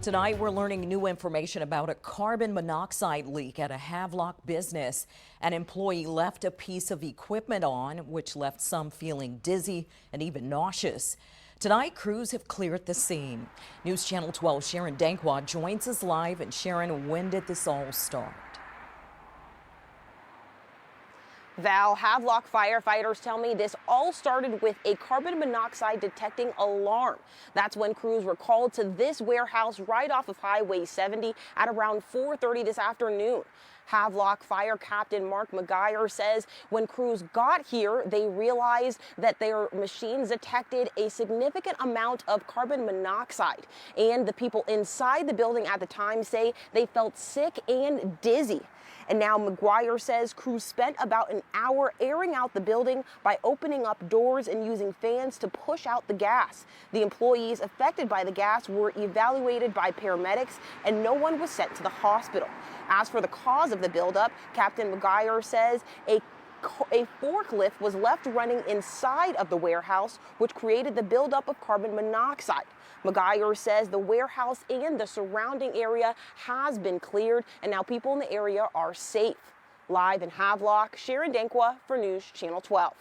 Tonight, we're learning new information about a carbon monoxide leak at a Havelock business. An employee left a piece of equipment on, which left some feeling dizzy and even nauseous. Tonight, crews have cleared the scene. News Channel 12 Sharon Dankwa joins us live. And Sharon, when did this all start? Val, Havelock firefighters tell me this all started with a carbon monoxide detecting alarm. That's when crews were called to this warehouse right off of Highway 70 at around 4:30 this afternoon. Havelock Fire Captain Mark McGuire says when crews got here, they realized that their machines detected a significant amount of carbon monoxide. And the people inside the building at the time say they felt sick and dizzy. And now McGuire says crews spent about an hour airing out the building by opening up doors and using fans to push out the gas. The employees affected by the gas were evaluated by paramedics and no one was sent to the hospital. As for the cause of the buildup, Captain McGuire says a forklift was left running inside of the warehouse, which created the buildup of carbon monoxide. McGuire says the warehouse and the surrounding area has been cleared, and now people in the area are safe. Live in Havelock, Sharon Dankwa for News Channel 12.